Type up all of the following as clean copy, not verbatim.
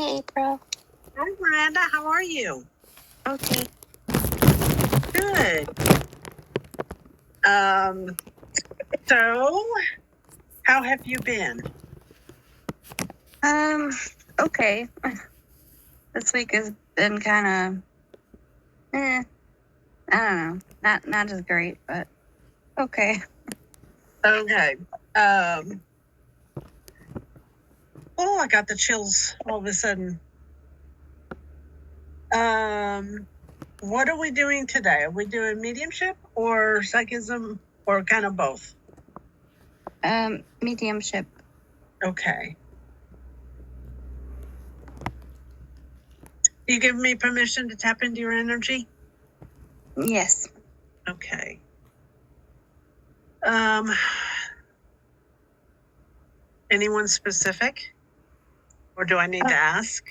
Hi, April. Hi, Miranda. How are you? Okay. Good. So, how have you been? Okay. This week has been kind of, I don't know, not as great, but okay. Okay. Oh, I got the chills all of a sudden. What are we doing today? Are we doing mediumship or psychism or kind of both? Mediumship. Okay. You give me permission to tap into your energy? Yes. Okay. Anyone specific? Or do I need to ask?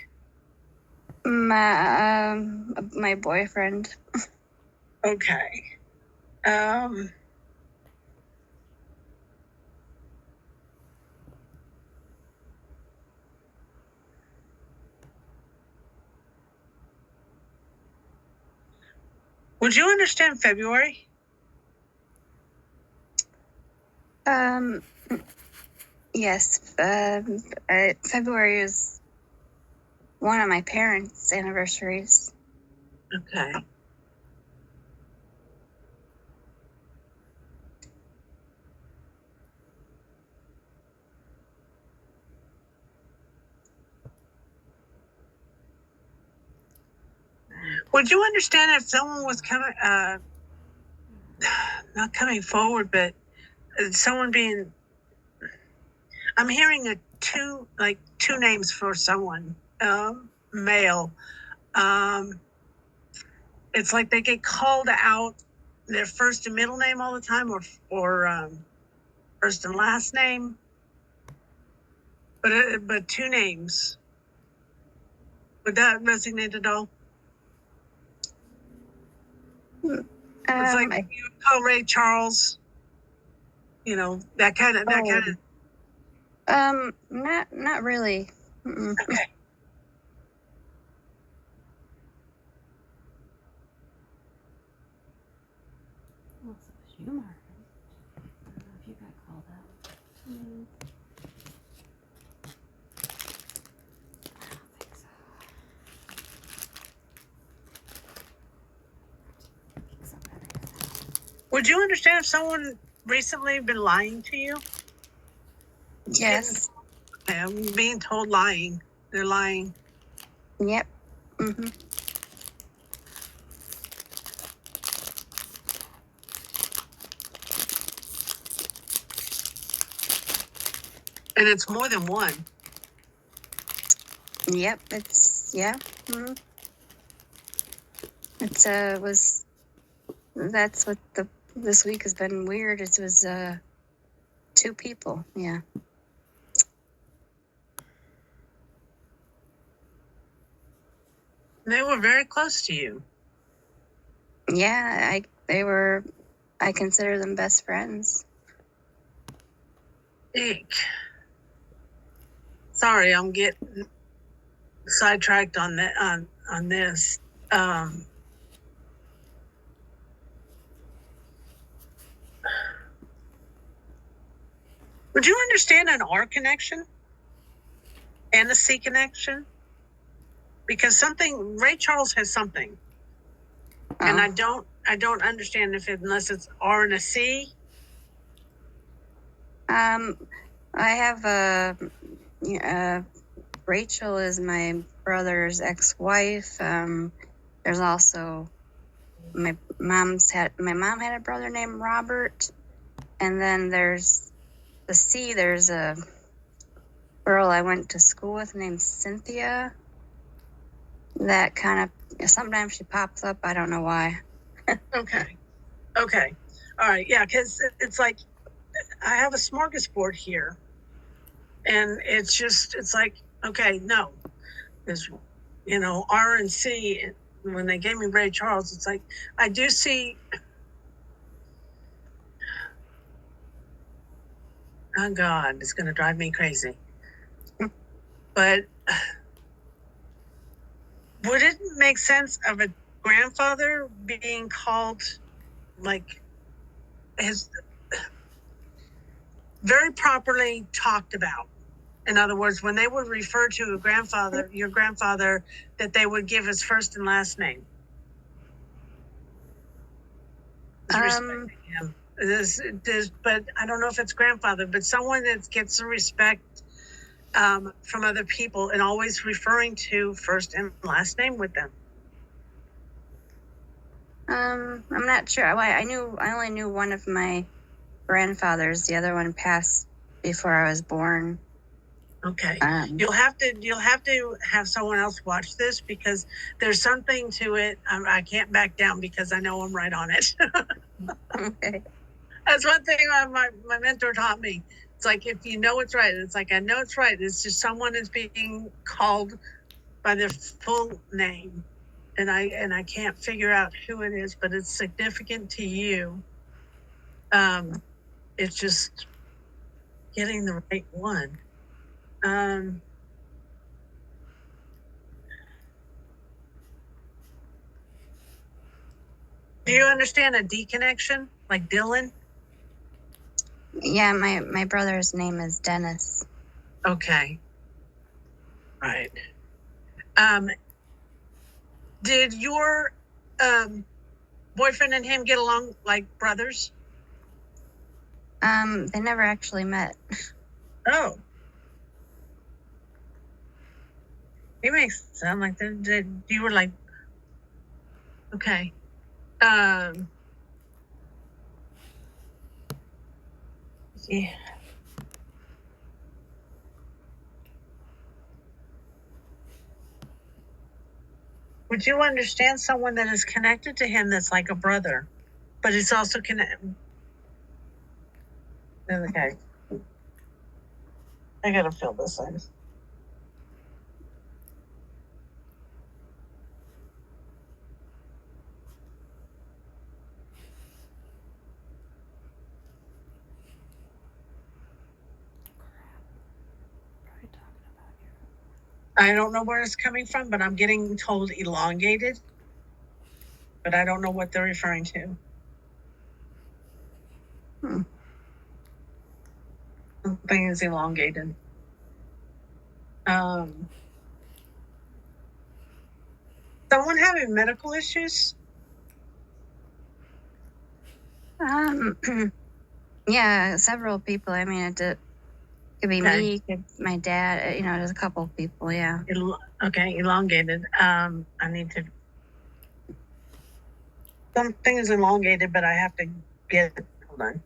My boyfriend. Okay. Would you understand February? Yes. February is one of my parents' anniversaries. Okay. Would you understand if someone was coming, not coming forward, but someone being, I'm hearing two names for someone, male. It's like they get called out their first and middle name all the time, or first and last name, but two names. Would that resonate at all? It's like you would call Ray Charles, that kind of. Not really. Mm-mm. Okay. Well, so was you, Marvin. I don't know if you got called out. I don't think so. Would you understand if someone recently been lying to you? Yes. I'm being told lying. They're lying. Yep. Mm-hmm. And it's more than one. Yep. Mm-hmm. That's what this week has been weird. It was two people. Yeah. They were very close to you. Yeah. I consider them best friends. Eek. Sorry, I'm getting sidetracked on that on this. Would you understand an R connection and a C connection? Because Ray Charles has something, and I don't understand unless it's R and a C. I have Rachel is my brother's ex-wife. There's also my mom had a brother named Robert, and then there's the C. There's a girl I went to school with named Cynthia. That kind of sometimes she pops up. I don't know why. Okay. All right. Yeah, because it's like I have a smorgasbord here, and it's like, okay, no, there's R and C. When they gave me Ray Charles, it's like I do see. Oh God, it's going to drive me crazy. But would it make sense of a grandfather being called like his very properly talked about? In other words, when they would refer to a grandfather, your grandfather, that they would give his first and last name. Respecting him. But I don't know if it's grandfather, but someone that gets the respect from other people and always referring to first and last name with them. I'm not sure. I only knew one of my grandfathers. The other one passed before I was born. Okay. You'll have to have someone else watch this because there's something to it. I can't back down because I know I'm right on it. Okay. That's one thing my mentor taught me. It's like, if you know it's right, it's like, I know it's right. It's just someone is being called by their full name. And I can't figure out who it is, but it's significant to you. It's just getting the right one. Do you understand a D connection, like Dylan? Yeah, my brother's name is Dennis. Okay. Right. Did your boyfriend and him get along like brothers? They never actually met. Oh. He makes it sound like you were like, okay. Yeah. Would you understand someone that is connected to him that's like a brother, but it's also connected? Okay. I gotta fill this in. Probably talking about you. I don't know where it's coming from, but I'm getting told elongated. But I don't know what they're referring to. Something is elongated. Someone having medical issues? Yeah, several people. I mean, it could be Okay. me, could my dad. There's a couple of people. Yeah. Okay, elongated. I need to. Something is elongated, but I have to get it. Hold on.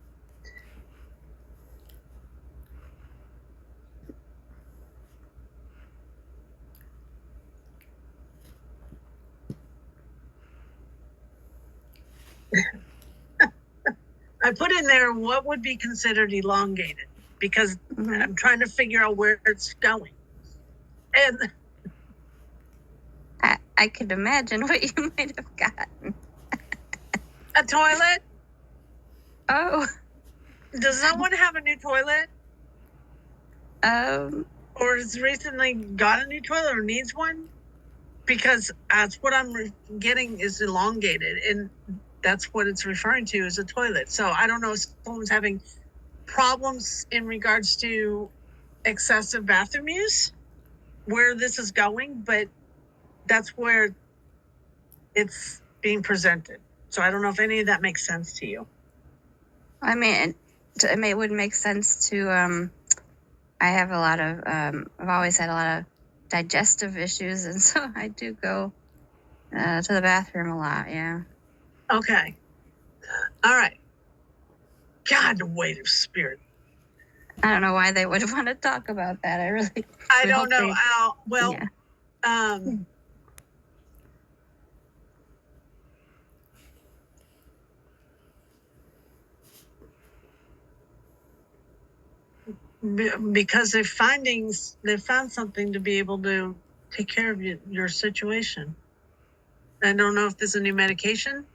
I put in there what would be considered elongated because I'm trying to figure out where it's going. And I could imagine what you might have gotten. a toilet? Oh. Does someone have a new toilet? Or has recently got a new toilet or needs one? Because that's what I'm getting is elongated, and that's what it's referring to as a toilet. So I don't know if someone's having problems in regards to excessive bathroom use, where this is going, but that's where it's being presented. So I don't know if any of that makes sense to you. I mean, it would make sense to. I have a lot of. I've always had a lot of digestive issues, and so I do go to the bathroom a lot. Yeah. Okay. All right. God, the weight of spirit. I don't know why they would want to talk about that. I don't know. Well, yeah. Because they've found something to be able to take care of your situation. I don't know if there's a new medication.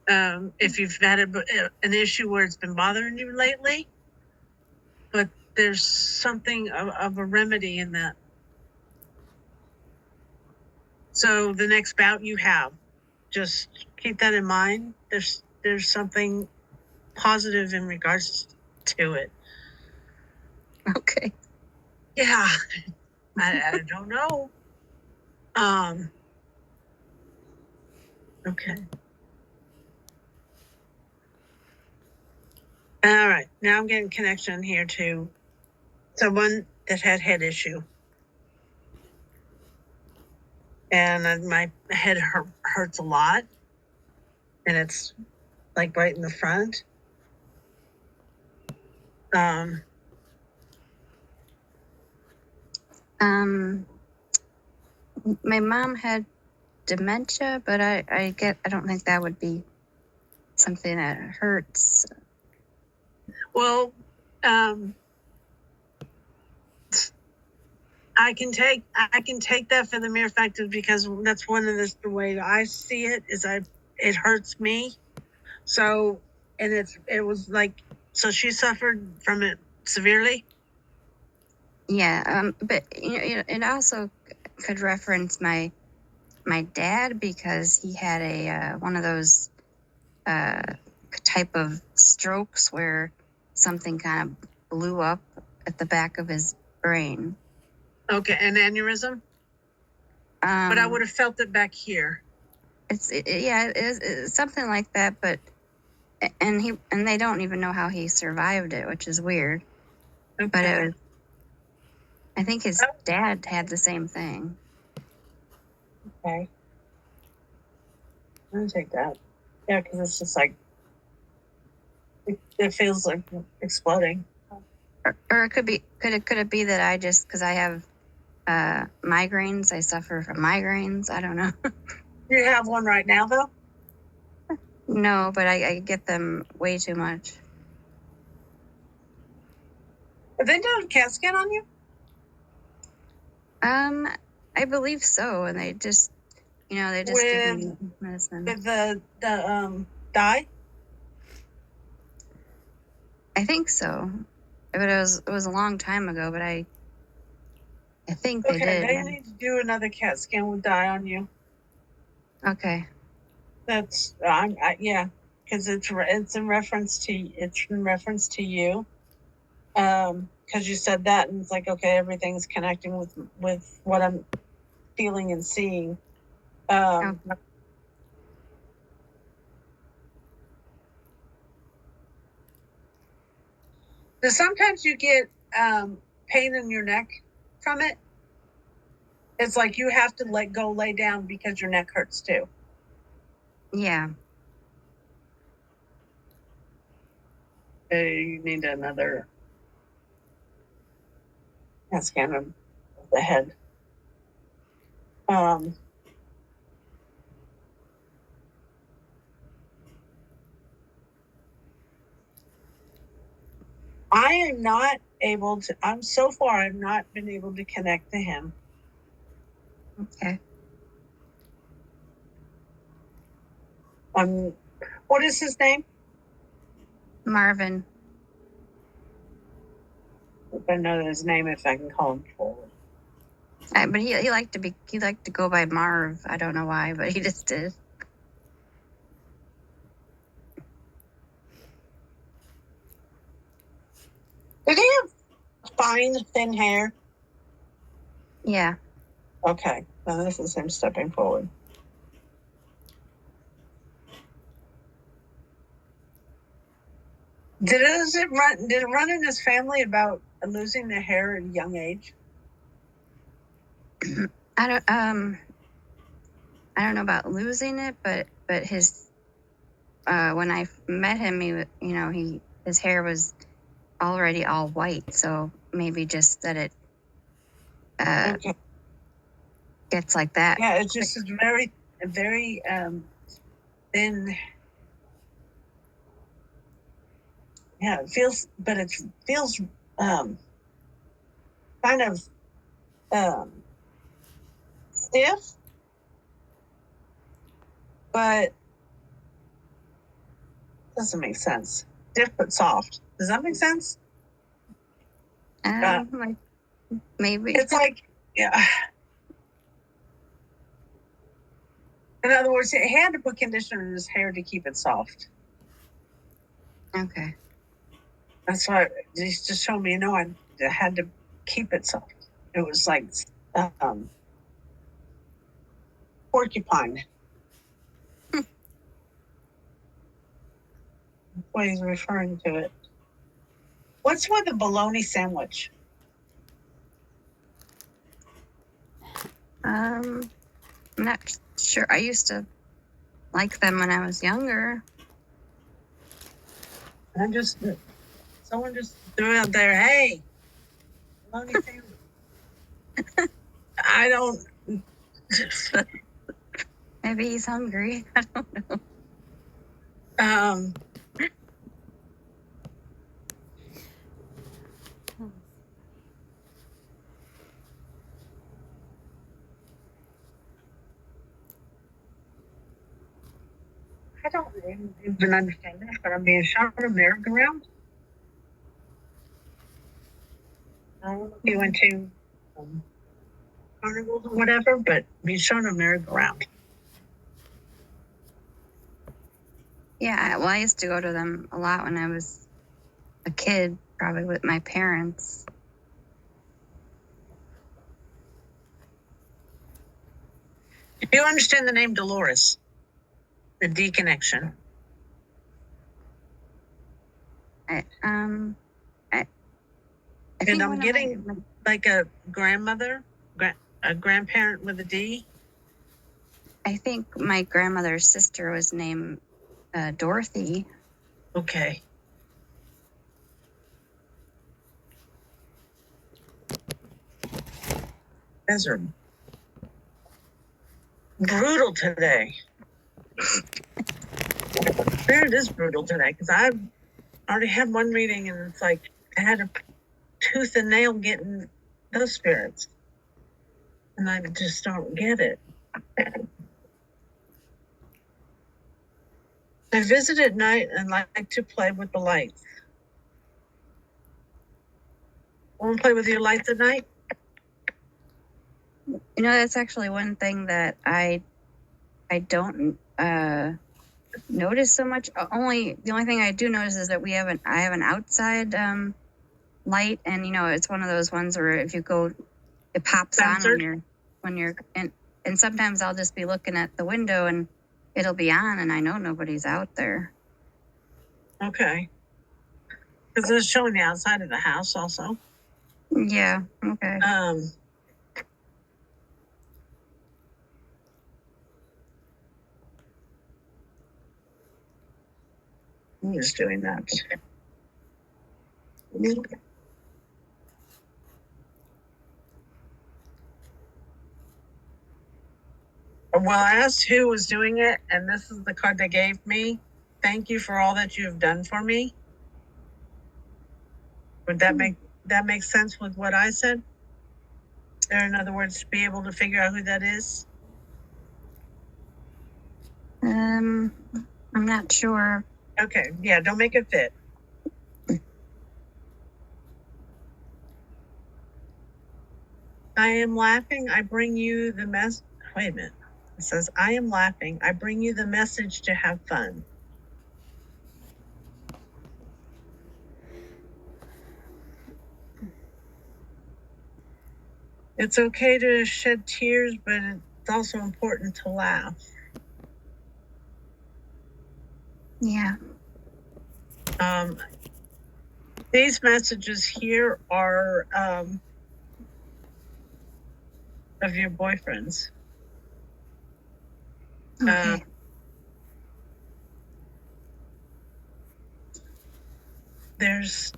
If you've had an issue where it's been bothering you lately, but there's something of a remedy in that. So the next bout you have, just keep that in mind. There's something positive in regards to it. Okay. Yeah, I don't know. Okay. All right. Now I'm getting connection here to someone that had head issue. And my head hurts a lot. And it's like right in the front. My mom had dementia, but I don't think that would be something that hurts. Well, I can take that for the mere fact of, because that's one of the way I see it is it hurts me. So, and it was like, so she suffered from it severely. Yeah. But it also could reference my dad, because he had a one of those type of strokes where something kind of blew up at the back of his brain. Okay, an aneurysm. But I would have felt it back here. It's something like that. But and they don't even know how he survived it, which is weird. Okay. But I think his dad had the same thing. Okay. I'm gonna take that. Yeah, because it's just like it feels like exploding. Or it could it be that I just, because I have migraines, I suffer from migraines. I don't know. You have one right now, though? No, but I get them way too much. Have they done a CAT scan on you? I believe so, and they just give me medicine. With the dye? I think so, but it was a long time ago. But I think they did. They need to do another CAT scan with dye on you. Okay. That's yeah, because it's in reference to you. Because you said that, and it's like, okay, everything's connecting with what I'm feeling and seeing. Okay. So sometimes you get pain in your neck from it. It's like you have to lay down because your neck hurts too. Yeah. You need another scan of the head. I am not able to. So far, I've not been able to connect to him. Okay. What is his name? Marvin. If I know his name, if I can call him forward. But he liked to go by Marv. I don't know why, but he just did. Did he have fine, thin hair? Yeah. Okay, now this is him stepping forward. Did it run in his family about losing their hair at a young age? I don't know about losing it, but his when I met him, his hair was already all white, so maybe just that it Okay. gets like that. Yeah, it's just very thin. Yeah, it feels kind of stiff, but doesn't make sense. Stiff but soft. Does that make sense? Like, maybe it's like, yeah. In other words, he had to put conditioner in his hair to keep it soft. Okay. That's why he's just showing me, I had to keep it soft. It was like porcupine. That's what he's referring to it. What's with a bologna sandwich? I'm not sure. I used to like them when I was younger. Someone just threw out there, hey, bologna sandwich. I don't. Maybe he's hungry. I don't know. I don't even understand this, but I'm being shot on a merry-go-round. I don't know if you went to carnivals or whatever, but being shot on a merry-go-round. Yeah, well, I used to go to them a lot when I was a kid, probably with my parents. Do you understand the name Dolores? The D connection. I And think I'm one of getting like a grandmother, a grandparent with a D. I think my grandmother's sister was named Dorothy. Okay. Those are brutal today. Spirit is brutal today because I've already had one reading and it's like I had a tooth and nail getting those spirits. And I just don't get it. I visit at night and like to play with the lights. Want to play with your lights at night? You know, that's actually one thing that I don't notice so much. The only thing I do notice is that I have an outside light, and it's one of those ones where if you go, it pops Censored? on when you're and sometimes I'll just be looking at the window and it'll be on, and I know nobody's out there. Okay. Because it's showing the outside of the house also. Yeah. Okay. I'm just doing that. Well, I asked who was doing it, and this is the card they gave me. Thank you for all that you've done for me. Would that make sense with what I said? Or in other words, be able to figure out who that is? I'm not sure. Okay, yeah, don't make it fit. I am laughing. I bring you the wait a minute. It says, I am laughing. I bring you the message to have fun. It's okay to shed tears, but it's also important to laugh. Yeah. These messages here are of your boyfriends. Okay. There's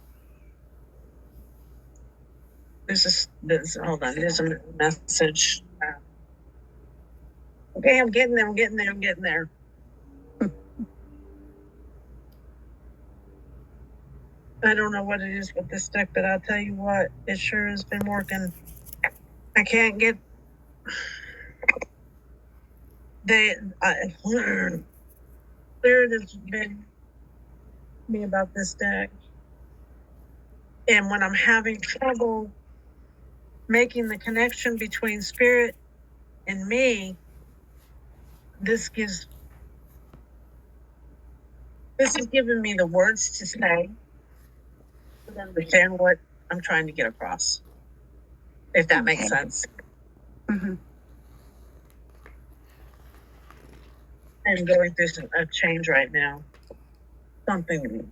hold on, there's a message. Okay, I'm getting there. I don't know what it is with this deck, but I'll tell you what, it sure has been working. I can't get Spirit has been me about this deck. And when I'm having trouble making the connection between Spirit and me, this is giving me the words to say to understand what I'm trying to get across, if that makes sense. Mm-hmm. I'm going through a change right now. Something.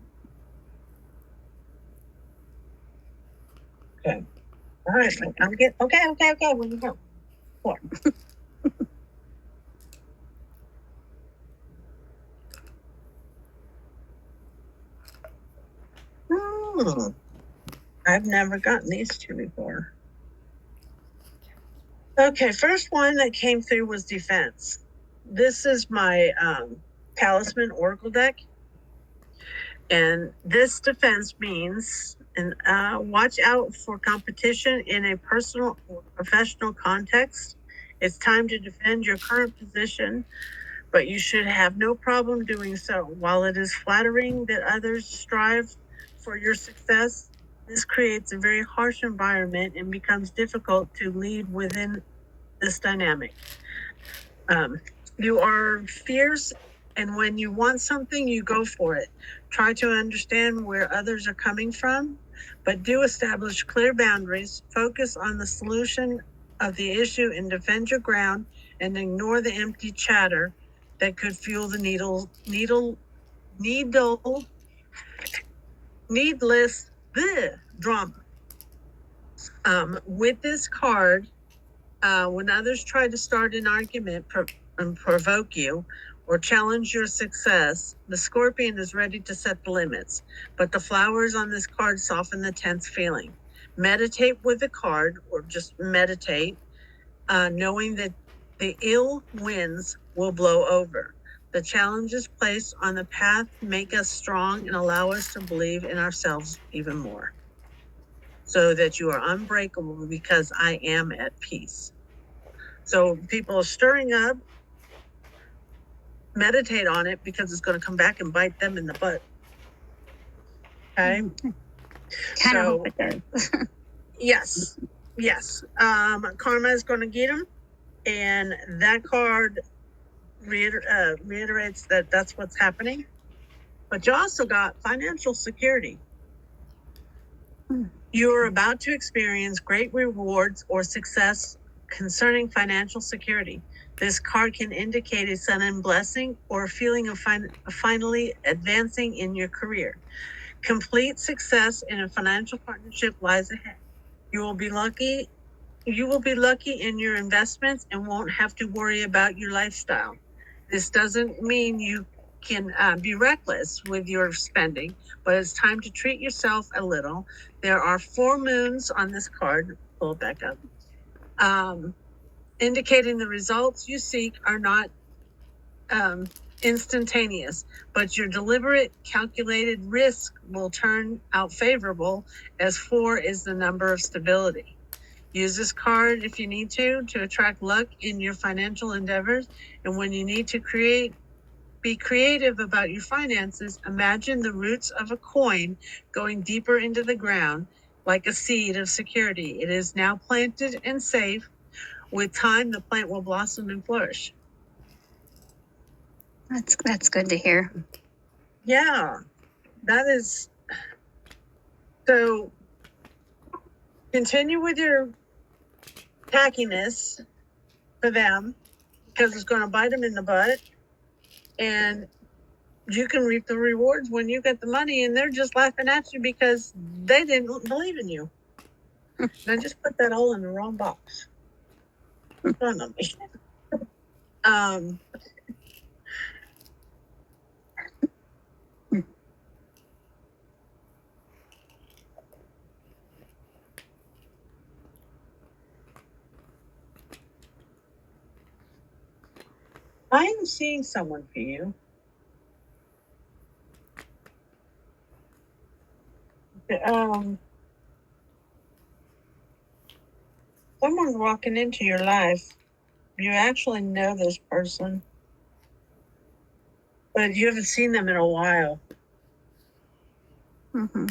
Okay. All right. I'm getting okay. Where you go? Four. I've never gotten these two before. Okay, first one that came through was defense. This is my talisman oracle deck. And this defense means, and watch out for competition in a personal or professional context. It's time to defend your current position, but you should have no problem doing so. While it is flattering that others strive for your success, this creates a very harsh environment and becomes difficult to lead within this dynamic. You are fierce, and when you want something, you go for it. Try to understand where others are coming from, but do establish clear boundaries. Focus on the solution of the issue and defend your ground, and ignore the empty chatter that could fuel the needless drama. With this card, when others try to start an argument and provoke you or challenge your success, the scorpion is ready to set the limits, but the flowers on this card soften the tense feeling. Meditate with the card, or just meditate, knowing that the ill winds will blow over. The challenges placed on the path make us strong and allow us to believe in ourselves even more, so that you are unbreakable because I am at peace. So people are stirring up, meditate on it, because it's going to come back and bite them in the butt. Okay. Kind of hope it does. Yes. Karma is going to get them, and that card reiterates that that's what's happening. But you also got financial security. You are about to experience great rewards or success concerning financial security. This card can indicate a sudden blessing or a feeling of finally advancing in your career. Complete success in a financial partnership lies ahead. You will be lucky in your investments and won't have to worry about your lifestyle. This doesn't mean you can be reckless with your spending, but it's time to treat yourself a little. There are 4 moons on this card. Pull it back up. Indicating the results you seek are not instantaneous, but your deliberate, calculated risk will turn out favorable, as 4 is the number of stability. Use this card if you need to attract luck in your financial endeavors. And when you need to be creative about your finances, imagine the roots of a coin going deeper into the ground like a seed of security. It is now planted and safe. With time, the plant will blossom and flourish. That's good to hear. Yeah, that is. So continue with your tackiness for them, because it's going to bite them in the butt. And you can reap the rewards when you get the money, and they're just laughing at you because they didn't believe in you. And I just put that all in the wrong box. Fun of me. I am seeing someone for you. Someone's walking into your life. You actually know this person, but you haven't seen them in a while. Mm-hmm.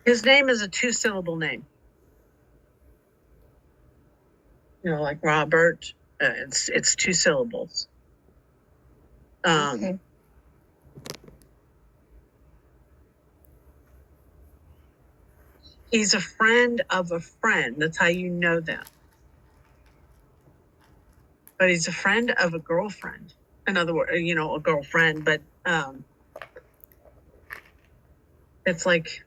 His name is a 2-syllable name. Like Robert. It's 2 syllables. Okay. He's a friend of a friend. That's how you know them. But he's a friend of a girlfriend. In other words, a girlfriend, but it's like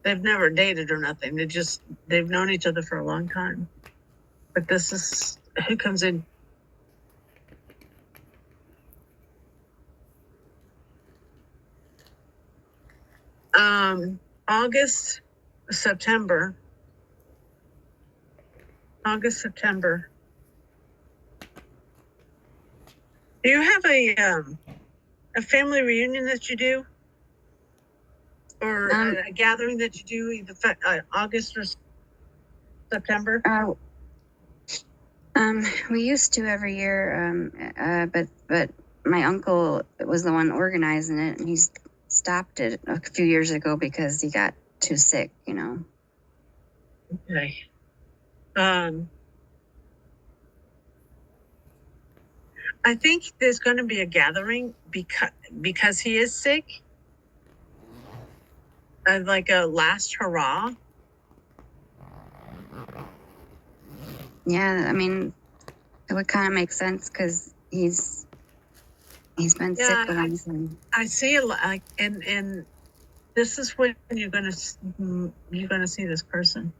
they've never dated or nothing. They've known each other for a long time. But this is who comes in. August, September. Do you have a family reunion that you do? Or a gathering that you do either August or September? We used to every year, but my uncle was the one organizing it, and he's stopped it a few years ago because he got too sick. Okay. I think there's going to be a gathering because he is sick. Like a last hurrah. Yeah, I mean, it would kind of make sense because he's been sick a long time. I see a lot, and this is when you're gonna see this person.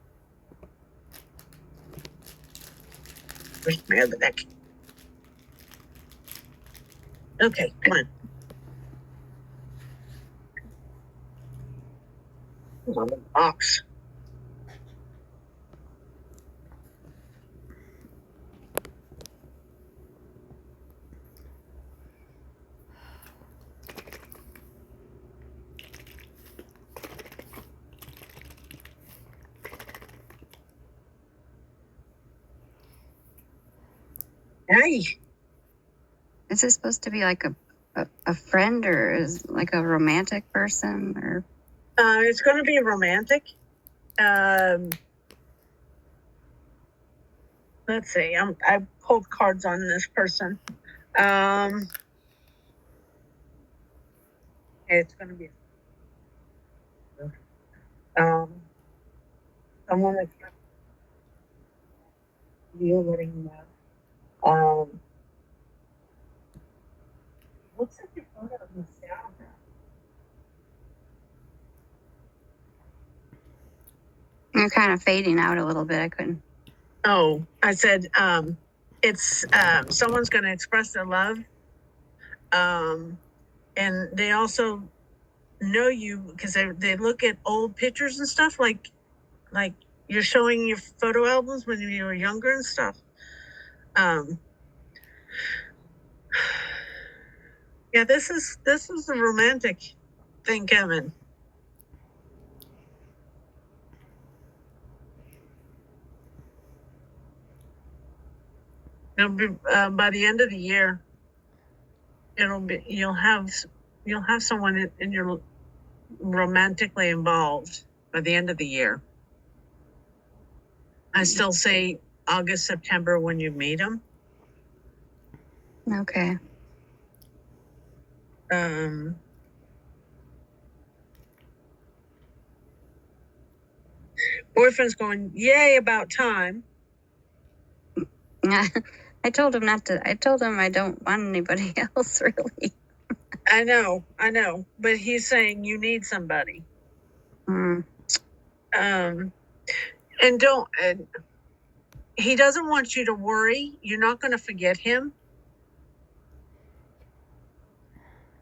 Where's my other deck? Okay, come on. It's on the box. Hey. Is this supposed to be like a friend, or is like a romantic person, or? It's going to be romantic. Let's see. I pulled cards on this person. It's going to be someone that's you letting know. Looks like your photo of nostalgia. You're kind of fading out a little bit. I couldn't. Oh, I said it's someone's going to express their love, and they also know you because they look at old pictures and stuff like you're showing your photo albums when you were younger and stuff. Yeah, this is a romantic thing, Kevin. It'll be by the end of the year. You'll have someone in your romantically involved by the end of the year. I still say August, September when you meet them. Okay. Boyfriend's going, yay, about time. I told him not to. I told him I don't want anybody else, really. I know, but he's saying you need somebody. And he doesn't want you to worry. You're not going to forget him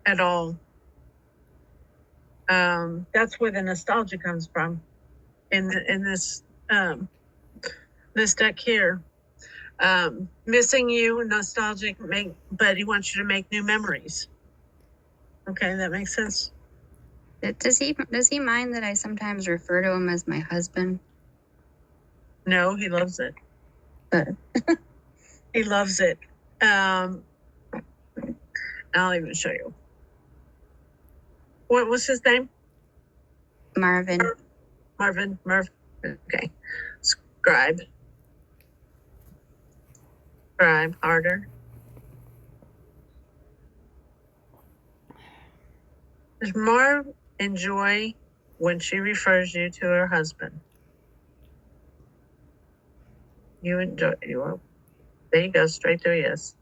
at all. That's where the nostalgia comes from in this this deck here. Missing you, nostalgic, but he wants you to make new memories. Okay, that makes sense. Does he mind that I sometimes refer to him as my husband? No, he loves it. But he loves it. I'll even show you. What was his name? Marvin. Marvin. Okay. Scribe harder. Does Marv enjoy when she refers you to her husband? You enjoy. There you go. Straight to a yes.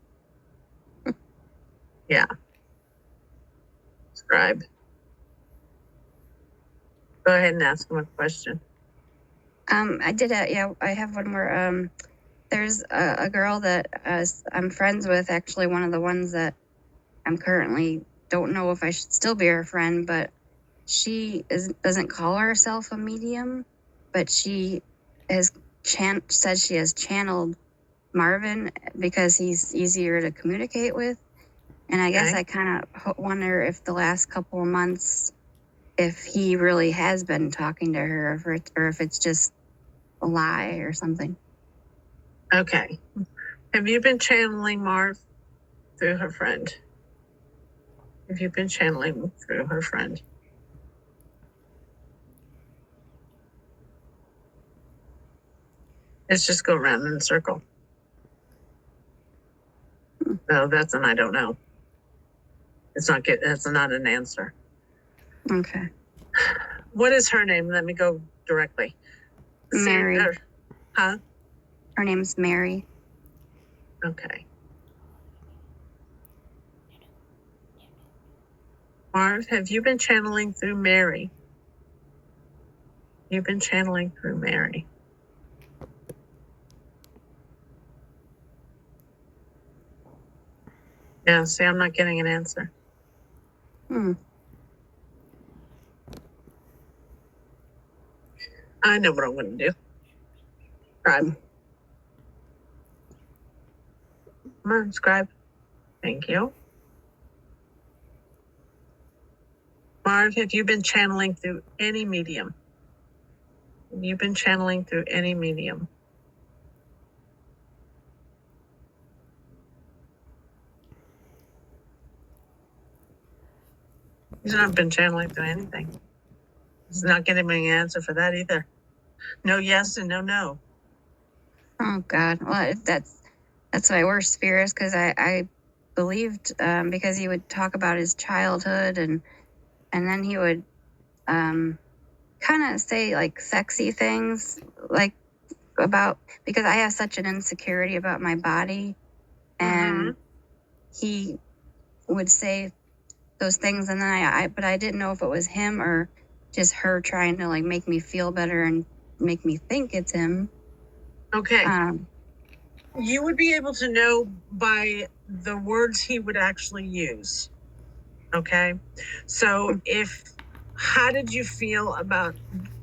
Yeah. Scribe. Go ahead and ask him a question. I did. I have one more. There's a girl that I'm friends with. Actually, one of the ones that I'm currently don't know if I should still be her friend, but she doesn't call herself a medium, but she has said she has channeled Marvin because he's easier to communicate with. And I guess I kind of wonder if the last couple of months, if he really has been talking to her, or if it's just a lie or something. Okay. Have you been channeling Marv through her friend? Have you been channeling through her friend? Let's just go around in a circle. No, that's an I don't know. It's not good. That's not an answer. Okay. What is her name? Let me go directly. Mary. Huh? Her name's Mary. Okay. Marv, have you been channeling through Mary? You've been channeling through Mary. Yeah, see, I'm not getting an answer. I know what I'm going to do. Scribe. Come on, scribe. Thank you. Marv, have you been channeling through any medium? Have you been channeling through any medium? He's not been channeling through anything. He's not getting me an answer for that either. No yes and no no. Oh God. Well, that's my worst fear is because I believed because he would talk about his childhood and then he would kind of say like sexy things like about because I have such an insecurity about my body and he would say those things and then but I didn't know if it was him or just her trying to like make me feel better and make me think it's him. Okay. You would be able to know by the words he would actually use. Okay. So how did you feel about,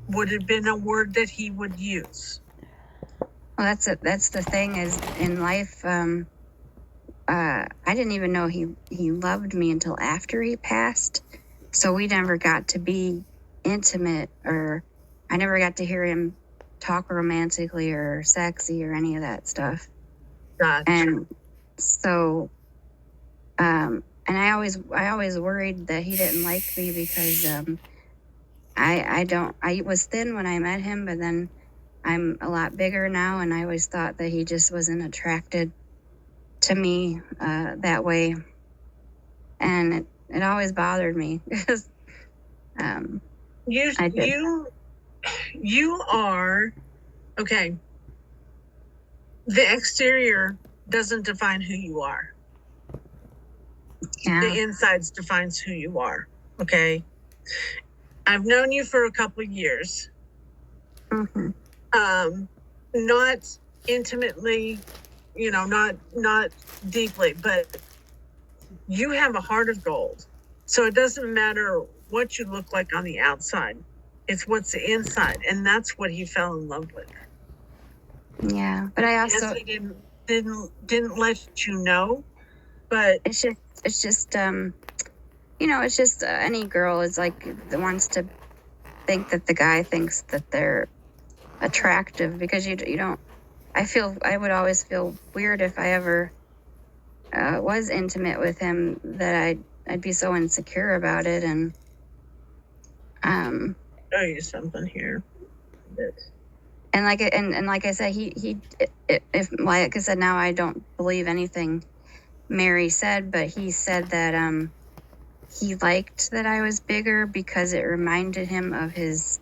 would it have been a word that he would use? Well, that's the thing is in life, I didn't even know he loved me until after he passed. So we never got to be intimate or I never got to hear him talk romantically or sexy or any of that stuff. Gotcha. And so, and I always worried that he didn't like me because, I was thin when I met him, but then I'm a lot bigger now. And I always thought that he just wasn't attracted to me, that way. And it always bothered me because, you are, okay. The exterior doesn't define who you are. Yeah. The insides defines who you are. Okay. I've known you for a couple of years. Not intimately, not deeply, but you have a heart of gold. So it doesn't matter what you look like on the outside. It's what's the inside. And that's what he fell in love with. Yeah. But I also he didn't let you know, but it's just it's just any girl is like that wants to think that the guy thinks that they're attractive because you don't. I would always feel weird if I ever was intimate with him that I'd be so insecure about it and Show you something here. And like I said, like I said, now I don't believe anything Mary said, but he said that he liked that I was bigger because it reminded him of his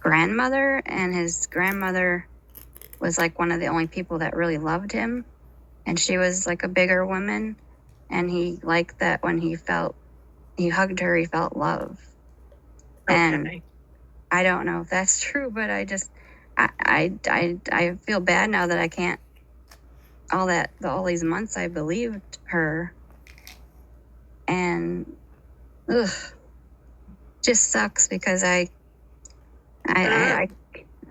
grandmother, and his grandmother was like one of the only people that really loved him, and she was like a bigger woman, and he liked that when he hugged her, he felt love. Okay. And I don't know if that's true, but I feel bad now that I can't. All these months I believed her, and just sucks because I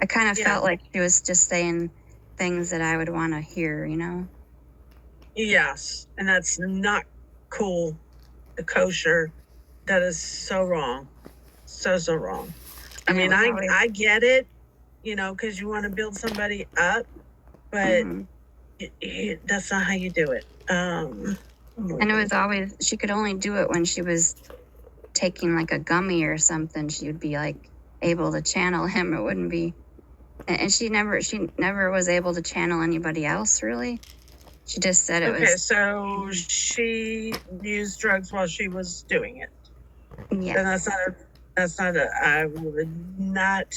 kind of felt like she was just saying things that I would want to hear, you know? Yes, and that's not cool. The kosher, that is so wrong, so wrong. I mean, I get it, you know, because you want to build somebody up, but that's not how you do it. And it was always, she could only do it when she was taking like a gummy or something. She would be like able to channel him. It wouldn't be, and she never was able to channel anybody else really. She just said it was. Okay, so she used drugs while she was doing it. Yes. Then that's not a, I would not,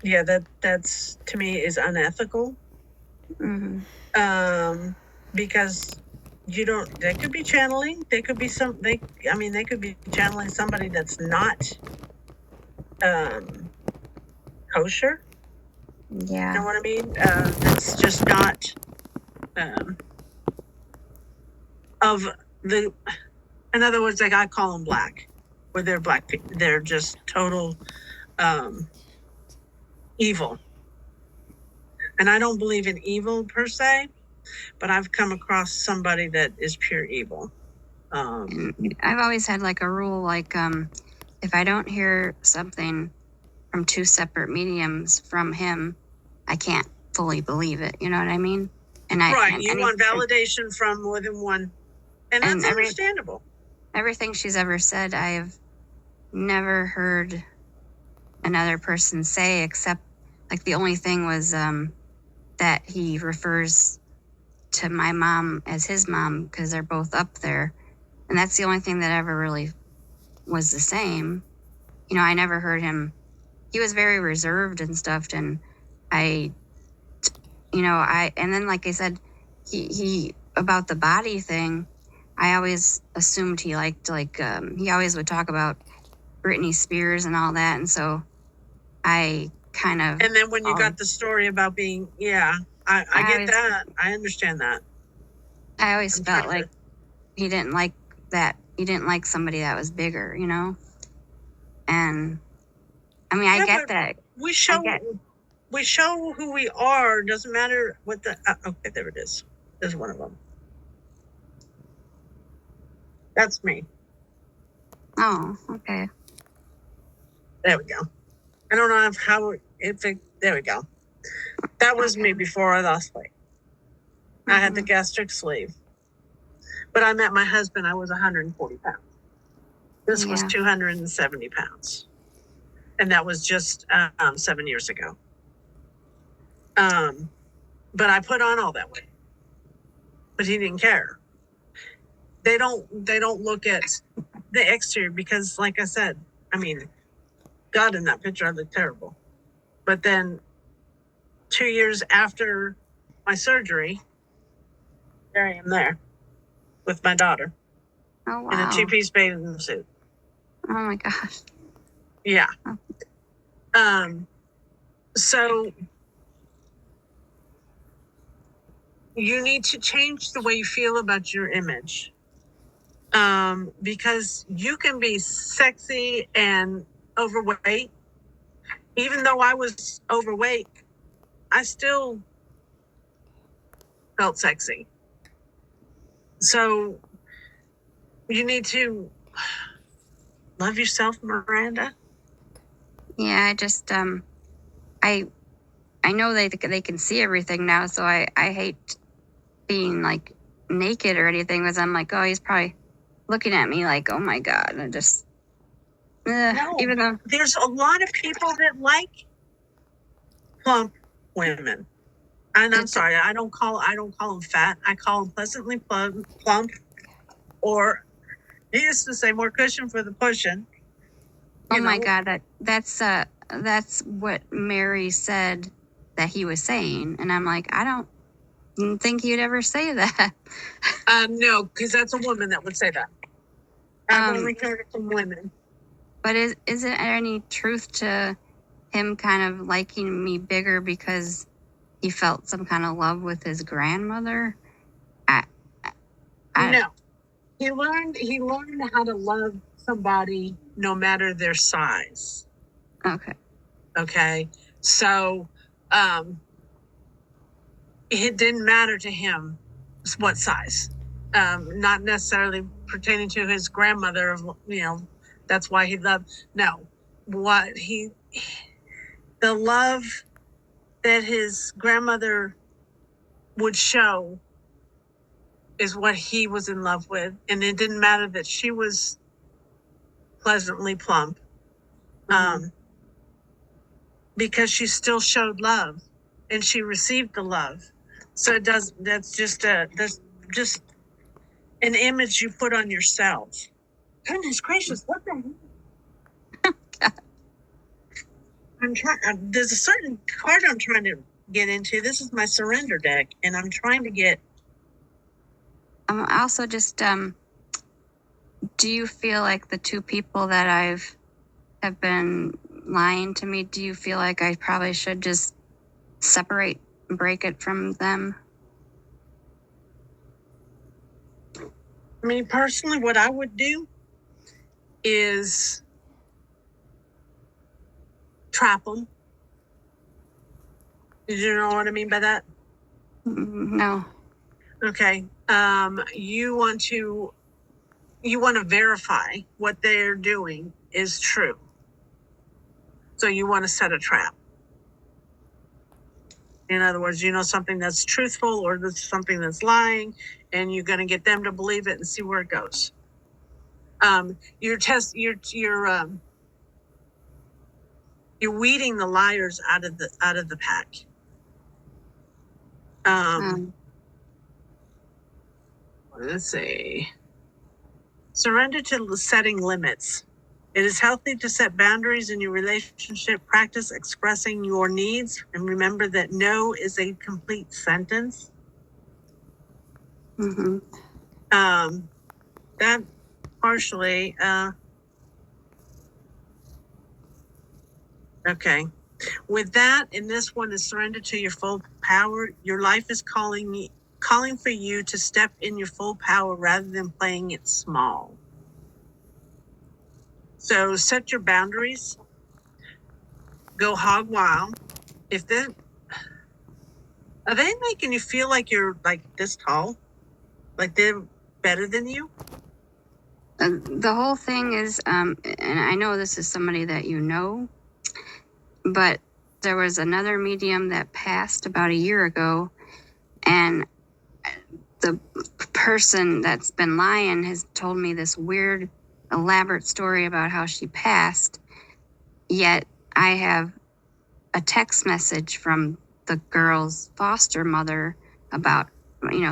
yeah, that's to me is unethical. Because they could be channeling, they could be they could be channeling somebody that's not kosher. Yeah. You know what I mean? That's just not in other words, like I call them black, where they're black people. They're just total evil. And I don't believe in evil per se, but I've come across somebody that is pure evil. I've always had like a rule, like if I don't hear something from two separate mediums from him, I can't fully believe it. You know what I mean? And you want validation from more than one, and that's understandable. Everything she's ever said, I've never heard another person say, except like the only thing was that he refers to my mom as his mom because they're both up there, and that's the only thing that ever really was the same. You know, I never heard him. He was very reserved and stuff, and and then like I said, he about the body thing, I always assumed he liked he always would talk about Britney Spears and all that, and so I kind of. And then when you got the story about being, I get that. I understand that. I always felt like he didn't like that. He didn't like somebody that was bigger, you know? And I mean, I get that. We show who we are. Doesn't matter what the, okay, there it is. There's one of them. That's me. Oh, okay. There we go. I don't know there we go. That was me before I lost weight. I had the gastric sleeve. But I met my husband, I was 140 pounds. This was 270 pounds. And that was just 7 years ago. But I put on all that weight. But he didn't care. They don't look at the exterior because, like I said, I mean, God, in that picture I look terrible. But then 2 years after my surgery, there I am there with my daughter. Oh, wow. In a 2-piece bathing suit. Oh my gosh. Yeah. So you need to change the way you feel about your image. Because you can be sexy and overweight. Even though I was overweight, I still felt sexy. So you need to love yourself, Miranda. Yeah, I just I know they can see everything now, so I hate being like naked or anything, because I'm like, oh, he's probably looking at me like, oh my God, and No. Even though, There's a lot of people that like plump women. And I'm It- sorry, I don't call them fat. I call them pleasantly plump, or he used to say more cushion for the pushing. oh my God, that's what Mary said that he was saying, and I'm like, I don't think he'd ever say that. No, because that's a woman that would say that. I've Um, only heard it from women. But is there any truth to him kind of liking me bigger because he felt some kind of love with his grandmother? I No, he learned how to love somebody no matter their size. Okay. Okay, so it didn't matter to him what size. Not necessarily pertaining to his grandmother. That's why he loved. No, the love that his grandmother would show is what he was in love with, and it didn't matter that she was pleasantly plump, because she still showed love, and she received the love. So it does. That's just an image you put on yourself. Goodness gracious, what the heck? I'm trying. There's a certain card I'm trying to get into. This is my surrender deck, and I'm trying to get. Also just do you feel like the two people that have been lying to me, do you feel like I probably should just break it from them? I mean, personally, what I would do is trap them. Did you know what I mean by that? No. Okay. You want to verify what they're doing is true. So you want to set a trap. In other words, something that's truthful or that's something that's lying, and you're going to get them to believe it and see where it goes. You're weeding the liars out of the pack. Let's see. Surrender to setting limits. It is healthy to set boundaries in your relationship. Practice expressing your needs, and remember that no is a complete sentence. That partially. Okay. With that, and this one is surrender to your full power. Your life is calling for you to step in your full power rather than playing it small. So set your boundaries. Go hog wild. Are they making you feel like you're like this tall? Like they're better than you? The whole thing is, and I know this is somebody that you know, but there was another medium that passed about a year ago, and the person that's been lying has told me this weird, elaborate story about how she passed. Yet I have a text message from the girl's foster mother about,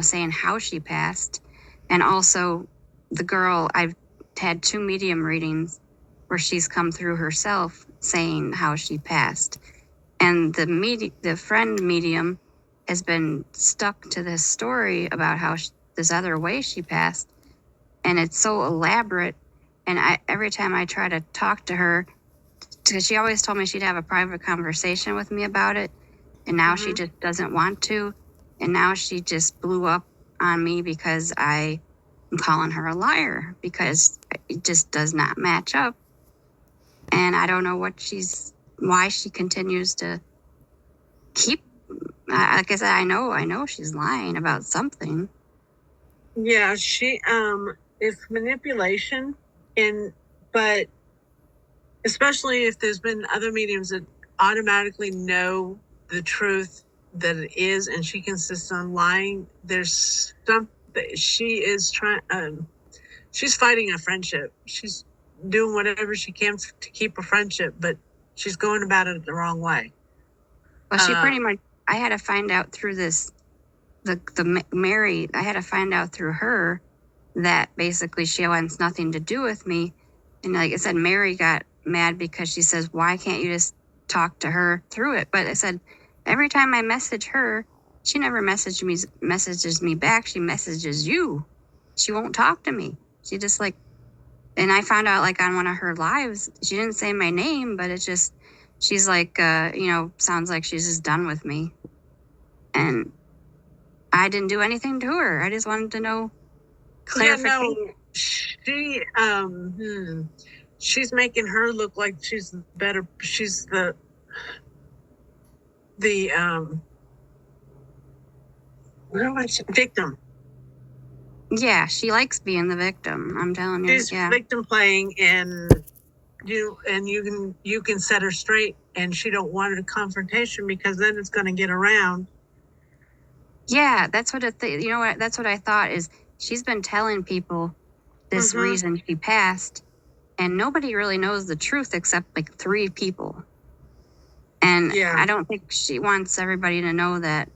saying how she passed. And also the girl, I've had 2 medium readings where she's come through herself saying how she passed. And the friend medium has been stuck to this story about how this other way she passed. And it's so elaborate. And every time I try to talk to her, because she always told me she'd have a private conversation with me about it. And now she just doesn't want to. And now she just blew up on me because I am calling her a liar, because it just does not match up. And I don't know why she continues to keep, like I said, I know she's lying about something. Yeah, it's manipulation, but especially if there's been other mediums that automatically know the truth that it is, and she insists on lying. There's something she is trying. She's fighting a friendship. She's doing whatever she can to keep a friendship, but she's going about it the wrong way. Well, she pretty much, I had to find out through this, Mary, I had to find out through her that basically she wants nothing to do with me. And like I said, Mary got mad because she says, why can't you just talk to her through it? But I said, every time I message her, she never messages me back. She messages you. She won't talk to me. She just like, and I found out like on one of her lives, she didn't say my name, but it's just, she's like, sounds like she's just done with me. And I didn't do anything to her. I just wanted to know clarification. Yeah, no, she's making her look like she's better. She's the victim. Yeah, she likes being the victim. I'm telling you. She's Yeah. victim playing, and you can set her straight, and she don't want a confrontation because then it's going to get around. Yeah, that's what you know what? That's what I thought is she's been telling people this reason she passed, and nobody really knows the truth except like 3 people. And Yeah. I don't think she wants everybody to know that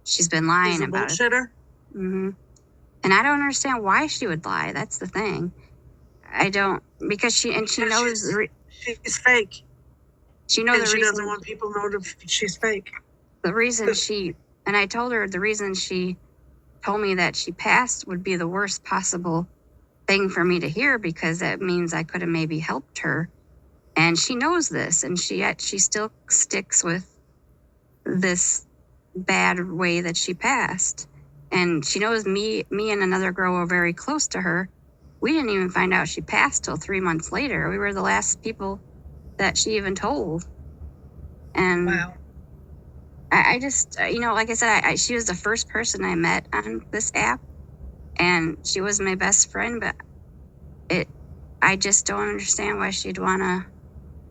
she's been lying She's a about bullshitter. it. Mm-hmm. And I don't understand why she would lie. That's the thing. I don't, because she knows she's fake. She knows and the she reason, doesn't want people to know that she's fake. The reason and I told her the reason she told me that she passed would be the worst possible thing for me to hear, because that means I could have maybe helped her. And she knows this, and she still sticks with this bad way that she passed. And she knows me and another girl were very close to her. We didn't even find out she passed till 3 months later. We were the last people that she even told. And wow. I just, like I said, she was the first person I met on this app, and she was my best friend, but I just don't understand why she'd want to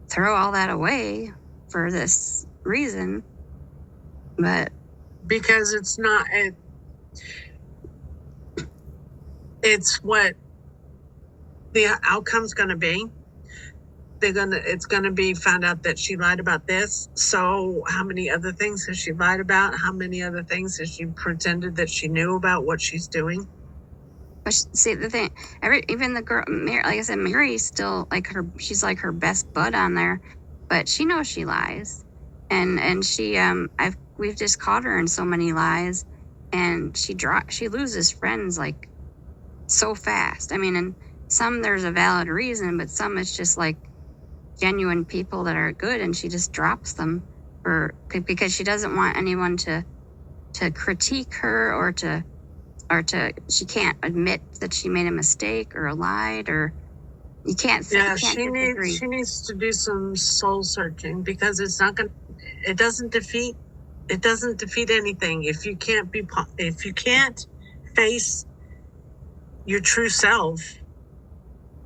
throw all that away for this reason. But because it's not it's what the outcome's going to be. It's going to be found out that she lied about this. So how many other things has she lied about? How many other things has she pretended that she knew about what she's doing? But see, the thing, even the girl, Mary, like I said, Mary's still like she's like her best bud on there, but she knows she lies, and she we've just caught her in so many lies, and she loses friends like so fast. I mean, and some there's a valid reason, but some it's just like genuine people that are good, and she just drops them because she doesn't want anyone to critique her or to she can't admit that she made a mistake or lied, or you can't say. Yeah, she needs to do some soul searching, because it doesn't defeat anything if you can't face your true self.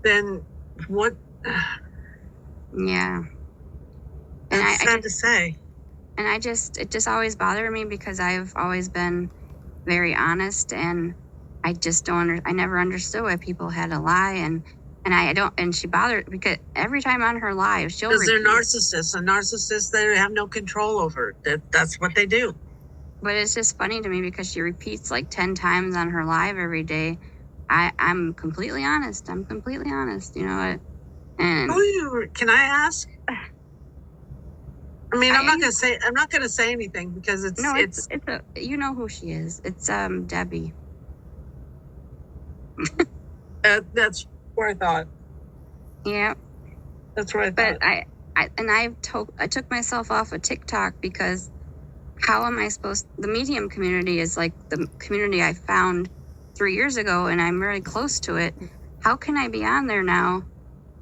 Then what? Yeah. And That's sad to say. And it just always bothered me because I've always been very honest, and I just I never understood why people had to lie, and she bothered because every time on her live she'll because they're narcissists, and narcissists, they have no control over it. That's what they do. But it's just funny to me because she repeats like 10 times on her live every day, I'm completely honest, you know what? And can I ask? I mean, I'm not gonna say anything because it's you know who she is. It's Debbie. That's where I thought. Yeah. That's where I thought. But I took myself off of TikTok because how am I supposed? The medium community is like the community I found 3 years ago, and I'm really close to it. How can I be on there now?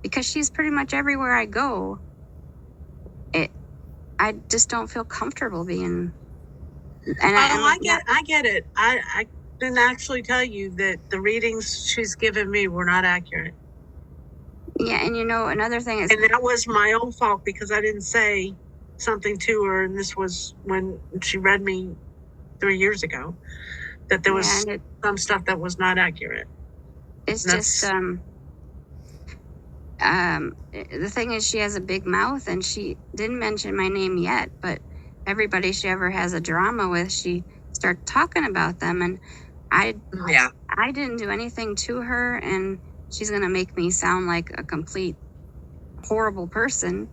Because she's pretty much everywhere I go. I just don't feel comfortable being. And I get it. I didn't actually tell you that the readings she's given me were not accurate. Yeah, and another thing is, and that was my own fault because I didn't say something to her, and this was when she read me 3 years ago, that there was some stuff that was not accurate. It's just the thing is, she has a big mouth, and she didn't mention my name yet, but everybody she ever has a drama with, she starts talking about them, and I didn't do anything to her, and she's gonna make me sound like a complete horrible person,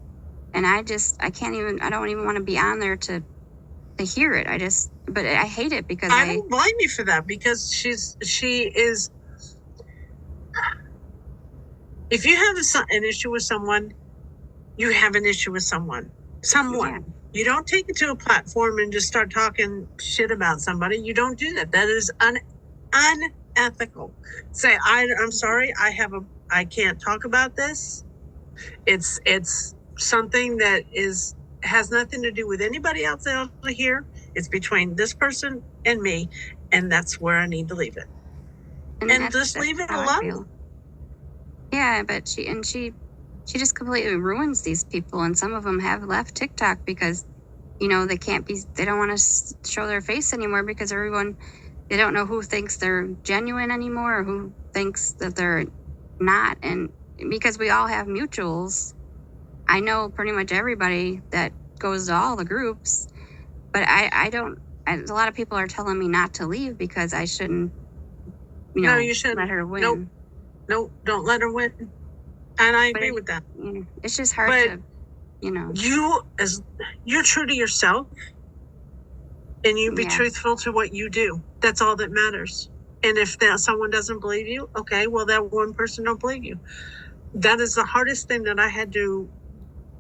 and I don't even want to be on there to hear it. But I hate it because I don't blame you for that, because she is. If you have an issue with someone, you have an issue with someone. Yeah. You don't take it to a platform and just start talking shit about somebody. You don't do that. That is unethical. Say, I'm sorry, I can't talk about this. It's something that has nothing to do with anybody else out here. It's between this person and me, and that's where I need to leave it. And just leave it alone. Yeah, but she just completely ruins these people, and some of them have left TikTok because, they don't want to show their face anymore because they don't know who thinks they're genuine anymore or who thinks that they're not. And because we all have mutuals, I know pretty much everybody that goes to all the groups, but I don't. A lot of people are telling me not to leave because I shouldn't, No, you shouldn't. let her win. Nope, don't let her win. And I agree with that. It's just hard to, you're true to yourself, and you be truthful to what you do. That's all that matters. And if someone doesn't believe you, okay, well, that one person don't believe you. That is the hardest thing that I had to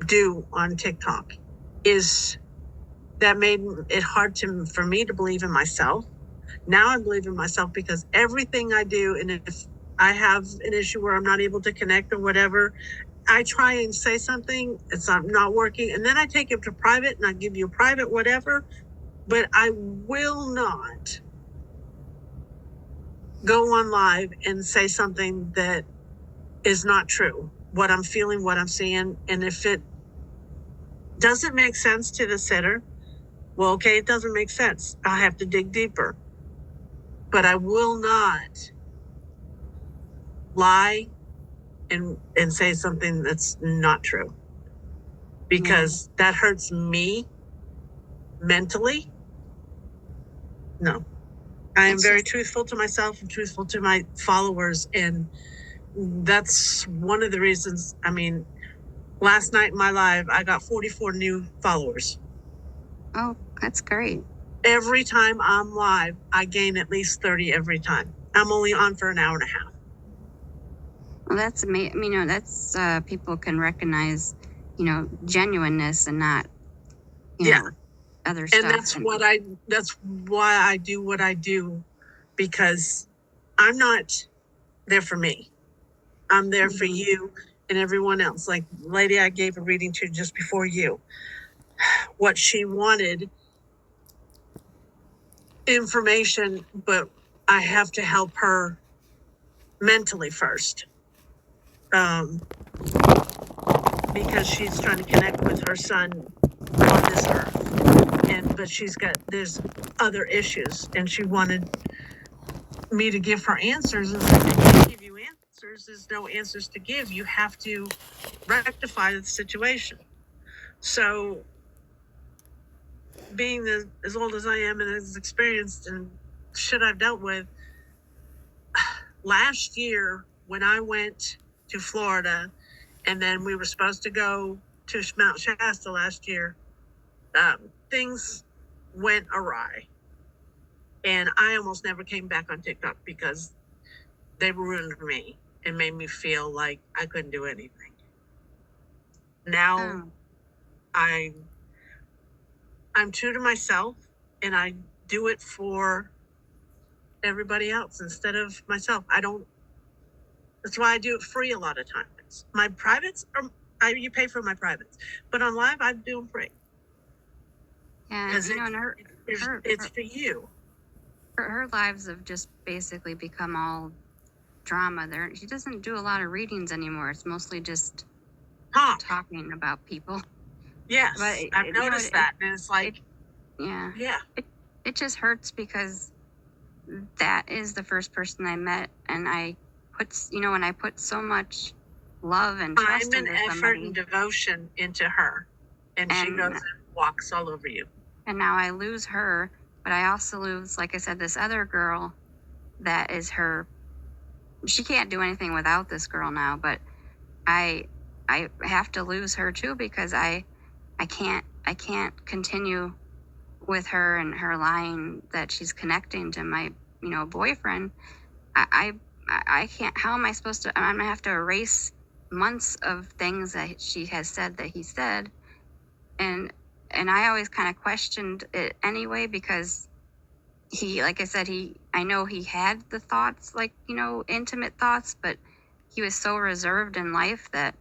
do on TikTok, is that made it hard for me to believe in myself. Now I believe in myself because everything I do, and if I have an issue where I'm not able to connect or whatever, I try and say something, it's not working, and then I take it to private, and I give you a private whatever, but I will not go on live and say something that is not true, what I'm feeling, what I'm seeing. And if it doesn't make sense to the sitter, well, okay, it doesn't make sense. I'll have to dig deeper. But I will not lie and say something that's not true, because that hurts me mentally. No, I am very truthful to myself and truthful to my followers, and that's one of the reasons. I mean, last night in my live, I got 44 new followers. Oh, that's great. Every time I'm live, I gain at least 30 every time. I'm only on for an hour and a half. Well, that's amazing. That's people can recognize, genuineness and not, other stuff. And that's why I do what I do, because I'm not there for me. I'm there for you and everyone else. Like the lady I gave a reading to just before you, what she wanted information, but I have to help her mentally first. Because she's trying to connect with her son on this earth. But there's other issues, and she wanted me to give her answers. And I can't give you answers. There's no answers to give. You have to rectify the situation. So, being as old as I am and as experienced and shit I've dealt with, last year when I went to Florida, and then we were supposed to go to Mount Shasta last year, things went awry. And I almost never came back on TikTok because they ruined me and made me feel like I couldn't do anything. Now I'm true to myself, and I do it for everybody else instead of myself. That's why I do it free a lot of times. My privates you pay for my privates, but on live I do them free. Yeah, because it's for you. Her lives have just basically become all drama. She doesn't do a lot of readings anymore. It's mostly just talking about people. Yes, but I've noticed that, and it's like, it just hurts because that is the first person I met, and I put so much love and time trust and into effort somebody. and devotion into her, and she And- goes and walks all over you. And now I lose her, but I also lose, like I said, this other girl that is her. She can't do anything without this girl now, but I have to lose her too, because I can't continue with her and her lying that she's connecting to my boyfriend. I can't. How am I supposed to? I'm gonna have to erase months of things that she has said that he said, and I always kind of questioned it anyway, because he, like I said, I know he had the thoughts, like, intimate thoughts, but he was so reserved in life that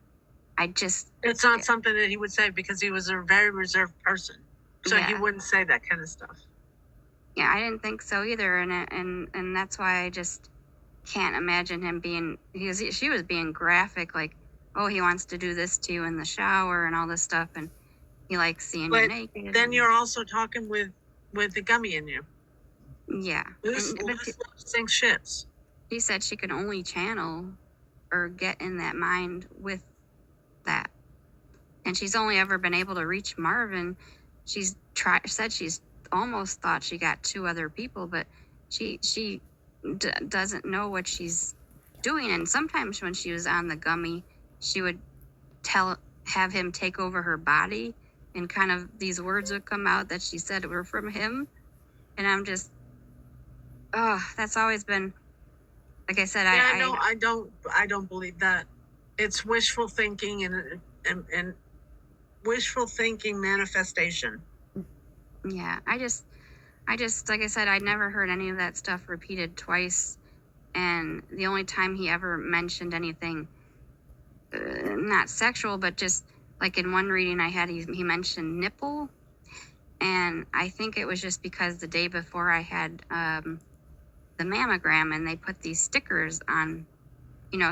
I just, It's not something that he would say, because he was a very reserved person. So he Yeah. wouldn't say that kind of stuff. yeah, I didn't think so either. And that's why I just can't imagine him being, she was being graphic, like, oh, he wants to do this to you in the shower and all this stuff. And he likes seeing you But naked. then you're also talking with the gummy in you. Yeah. Loose sink ships. She said she could only channel or get in that mind with that. And she's only ever been able to reach Marvin. Said she's almost thought she got 2 other people, but she doesn't know what she's doing. And sometimes when she was on the gummy, she would have him take over her body, and kind of these words would come out that she said were from him. And I'm just, that's always been, like I said, Yeah, I don't believe that. It's wishful thinking and wishful thinking manifestation. Yeah, I just, like I said, I'd never heard any of that stuff repeated twice. And the only time he ever mentioned anything, not sexual, but just like in one reading I had, he mentioned nipple. And I think it was just because the day before I had the mammogram, and they put these stickers on,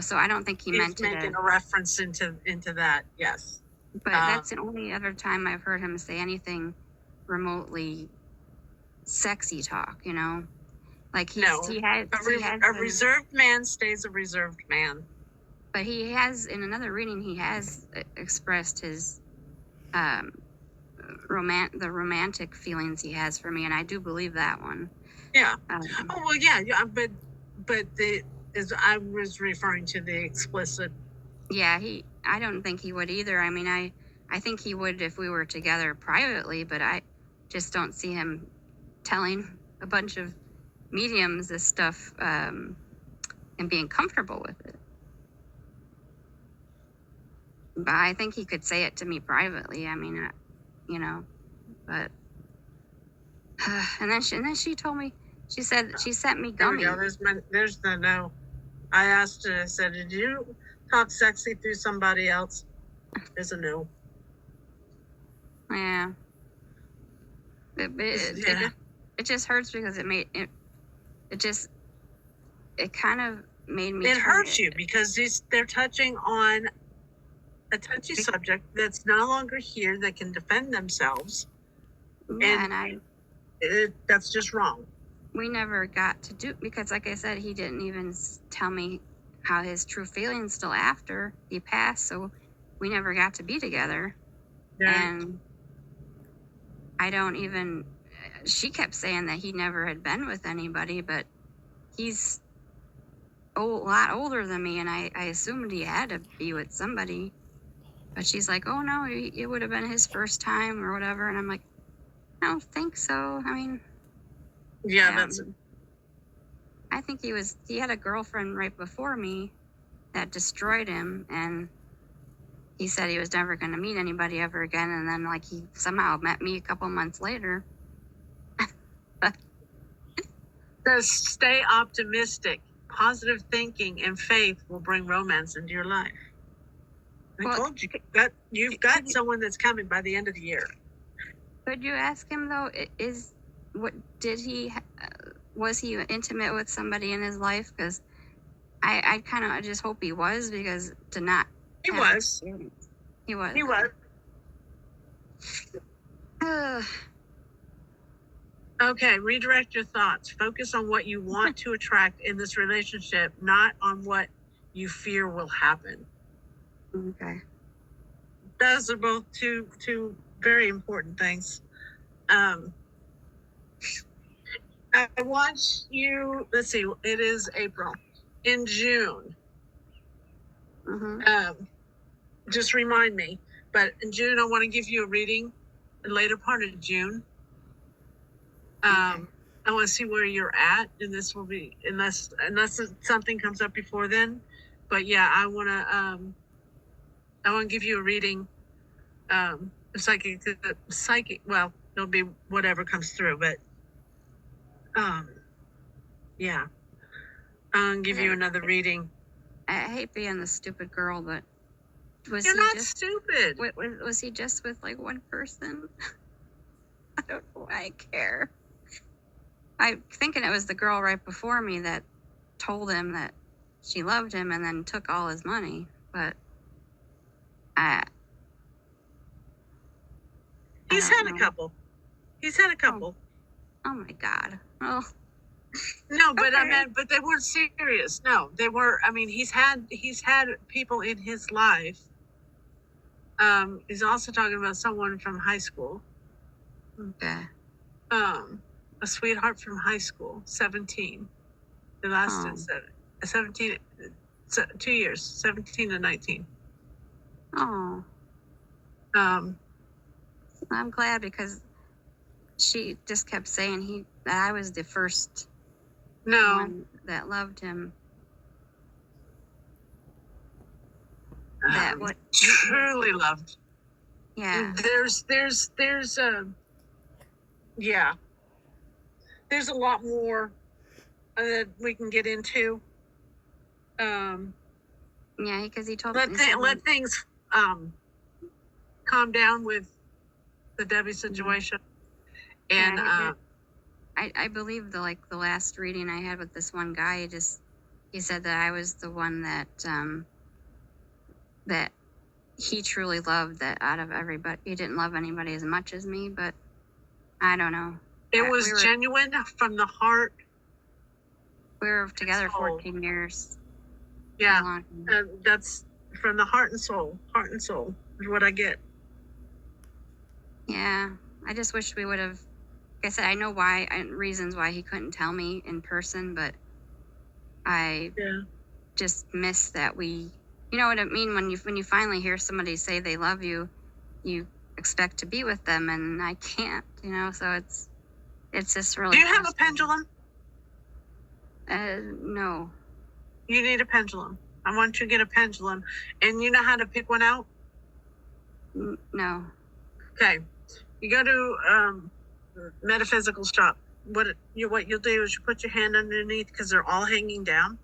so I don't think he meant He's making a reference into that, yes. But that's the only other time I've heard him say anything remotely sexy talk, Like he has a reserved man stays a reserved man. But he has, in another reading, he has expressed his the romantic feelings he has for me, and I do believe that one. Yeah. But I was referring to the explicit. Yeah, I don't think he would either. I mean, I think he would if we were together privately, but I just don't see him telling a bunch of mediums this stuff and being comfortable with it. But I think he could say it to me privately. I mean, but and then she told me, she said she sent me gummy. There we go. There's the no. I asked her, I said, did you talk sexy through somebody else? There's a no. Yeah. It just hurts because it kind of made me. It hurts you because they're touching on a touchy subject that's no longer here, that can defend themselves. Yeah, and that's just wrong. We never got to do, because like I said, he didn't even tell me how his true feelings till after he passed, so we never got to be together. Yeah. And I don't even, she kept saying that he never had been with anybody, but he's a lot older than me, and I assumed he had to be with somebody. But she's like, oh no, it would have been his first time or whatever. And I'm like, I don't think so. I mean, yeah, I think he had a girlfriend right before me that destroyed him, and he said he was never going to meet anybody ever again. And then like he somehow met me a couple months later. Just stay optimistic. Positive thinking and faith will bring romance into your life. I told you that you've got someone that's coming by the end of the year. Could you ask him though? Was he intimate with somebody in his life? Because I kind of just hope he was, because to not. He was. He was. He was. Okay, redirect your thoughts. Focus on what you want to attract in this relationship, not on what you fear will happen. Okay. Those are both two very important things. I want you. Let's see. It is April. In June. Mm-hmm. Just remind me. But in June, I want to give you a reading. The later part of June. I want to see where you're at, and this will be unless something comes up before then. But yeah, I want to give you a reading. Psychic. Well, it'll be whatever comes through, but yeah, I'll give you another reading. I hate being the stupid girl, but You're not stupid. Was he just with like one person? I don't know why I care. I'm thinking it was the girl right before me that told him that she loved him and then took all his money. But he's had a couple. He's had a couple. Oh my God. Oh. No, but Okay. but they weren't serious. No, they were. I mean, he's had people in his life. He's also talking about someone from high school. Okay. A sweetheart from high school, 17. The last 17, 2 years, 17 to 19. Oh. I'm glad because she just kept saying that I was the first one that loved him. That what truly loved. Yeah. There's yeah. There's a lot more that we can get into. Yeah, because he told me let things calm down with the Debbie situation. And I believe the last reading I had with this one guy, he said that I was the one that that he truly loved, that out of everybody, he didn't love anybody as much as me, but I don't know. It was genuine from the heart. We were together 14 years. Yeah, that's from the heart and soul. Heart and soul is what I get. Yeah, I just wish we would have. Like I said, I know reasons why he couldn't tell me in person, but I just miss that we. You know what I mean? When you finally hear somebody say they love you, you expect to be with them, and I can't. So it's just really. Do you have a pendulum? No. You need a pendulum. I want you to get a pendulum, and you know how to pick one out? No. Okay, you go to metaphysical shop. What you'll do is you put your hand underneath because they're all hanging down,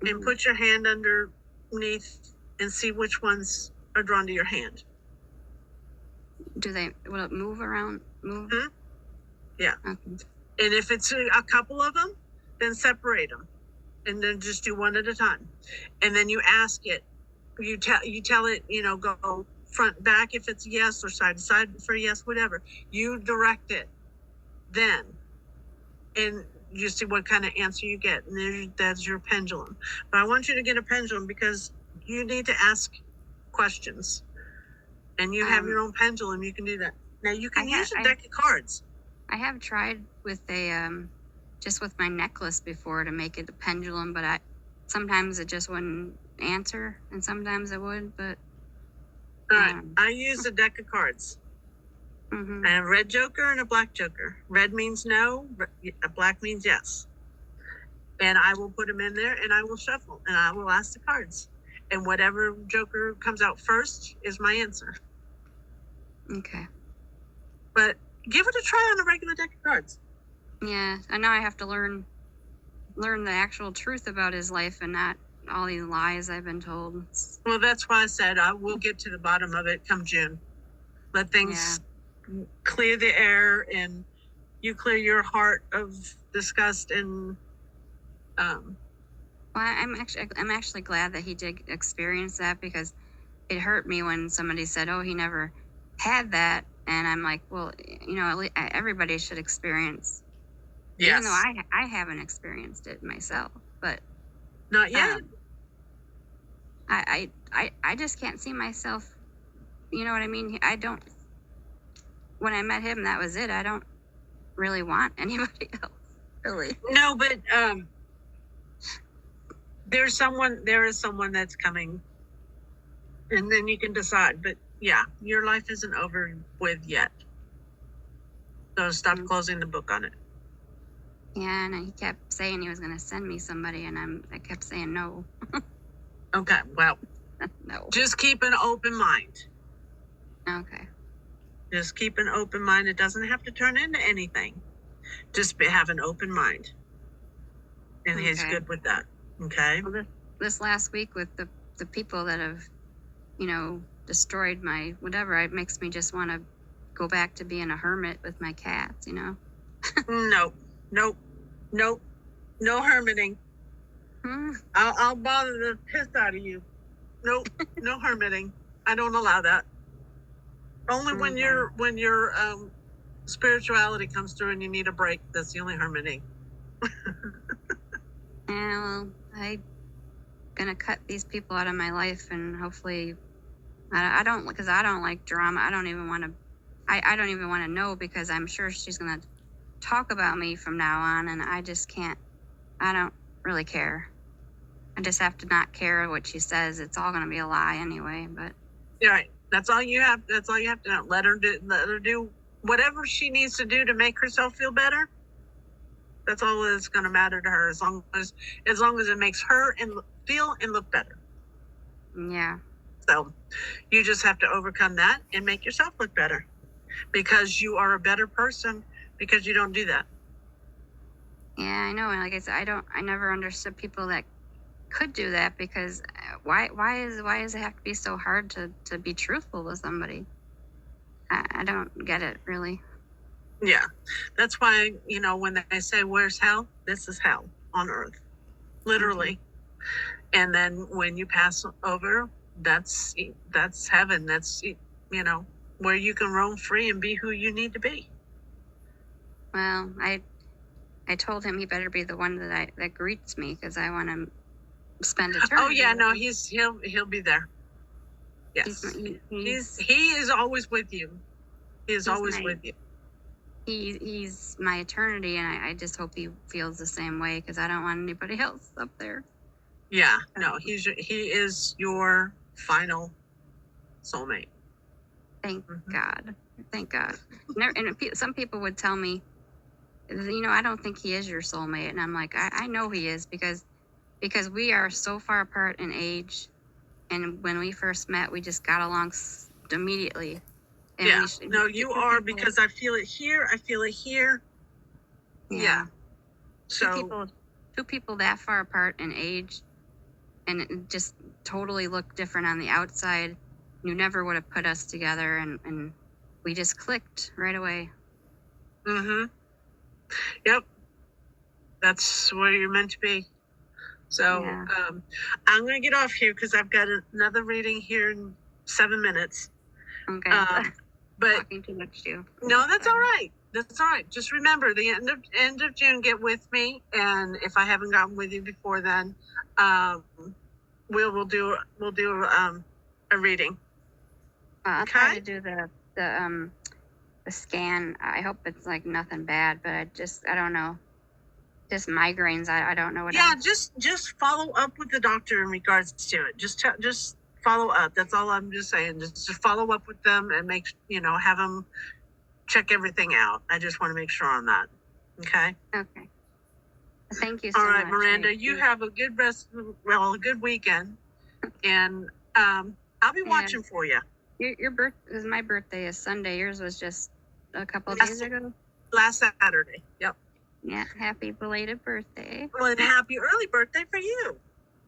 and put your hand underneath and see which ones are drawn to your hand. Will it move around? Move? Mm-hmm. Yeah. Okay. And if it's a couple of them, then separate them, and then just do one at a time. And then you ask it. You tell it. Go front, back if it's yes, or side to side for yes, whatever. You direct it. Then, and you see what kind of answer you get, and that's your pendulum. But I want you to get a pendulum because you need to ask questions, and you have your own pendulum. You can do that. Now you can use a deck of cards. I have tried with just with my necklace before to make it a pendulum, but sometimes it just wouldn't answer, and sometimes it would. But all right, I use a deck of cards. Mm-hmm. I have a red joker and a black joker. Red means no, black means yes. And I will put them in there, and I will shuffle, and I will ask the cards. And whatever joker comes out first is my answer. Okay. But give it a try on a regular deck of cards. Yeah, and now I have to learn the actual truth about his life and not all these lies I've been told. Well, that's why I said I will get to the bottom of it come June. Let things clear the air, and you clear your heart of disgust and well, I'm actually glad that he did experience that, because it hurt me when somebody said, "Oh, he never had that," and I'm like, well, everybody should experience. Yes. Even though I haven't experienced it myself, but not yet. I just can't see myself. You know what I mean? I don't. When I met him, that was it. I don't really want anybody else. Really. No, but there is someone that's coming, and then you can decide. But yeah, your life isn't over with yet. So stop closing the book on it. Yeah, and he kept saying he was going to send me somebody, and I kept saying no. Okay, well, No. just keep an open mind. Okay. Just keep an open mind. It doesn't have to turn into anything. Just have an open mind. And he's Okay. good with that. Okay? Well, this last week with the people that have, destroyed my whatever, it makes me just want to go back to being a hermit with my cats, Nope. No hermiting. I'll bother the piss out of you. Nope. No hermiting. I don't allow that. Only when your spirituality comes through and you need a break. That's the only hermiting. Yeah, well, I'm gonna cut these people out of my life, and hopefully, I don't, because I don't like drama. I don't even want to. I don't even want to know, because I'm sure she's gonna talk about me from now on, and I just can't. I don't really care. I just have to not care what she says. It's all gonna be a lie anyway. But Yeah, right. That's all you have. That's all you have to know. Let her do whatever she needs to do to make herself feel better. That's all that's going to matter to her, as long as it makes her feel and look better. yeah. So you just have to overcome that and make yourself look better, because you are a better person because you don't do that. Yeah, I know. And like I said, I never understood people that could do that, because why does it have to be so hard to be truthful with somebody? I don't get it, really. Yeah. That's why, when they say, where's hell? This is hell on earth. Literally. And then when you pass over, that's heaven. That's, where you can roam free and be who you need to be. Well, I told him he better be the one that greets me, because I want to spend eternity. Oh yeah, no, with him. he'll be there. Yes, he is always with you. He is always with you. He's my eternity, and I just hope he feels the same way, because I don't want anybody else up there. Yeah, no, he is your final soulmate. Thank God. Thank God. And some people would tell me, I don't think he is your soulmate, and I'm like, I know he is, because we are so far apart in age, and when we first met, we just got along immediately. And yeah, no, you are, because I feel it here. I feel it here. Yeah. So two people that far apart in age, and it just totally look different on the outside. You never would have put us together, and we just clicked right away. Yep. That's where you're meant to be. So Yeah. I'm going to get off here, because I've got another reading here in 7 minutes. Okay. But talking too much too. No, that's all right. That's all right. Just remember, the end of June, get with me, and if I haven't gotten with you before then, we'll do a reading. I'll try to do the scan. I hope it's like nothing bad, but I don't know. Just migraines. I don't know what. Yeah, just follow up with the doctor in regards to it. Just follow up. That's all I'm just saying. Just follow up with them and have them check everything out. I just want to make sure on that. Okay. Okay. Thank you so much. All right, Miranda, you have a good a good weekend, and I'll be watching for you. Your birthday, my birthday is Sunday. Yours was just a couple of days ago. Last Saturday. Yep. Yeah. Happy belated birthday. Well, and happy early birthday for you.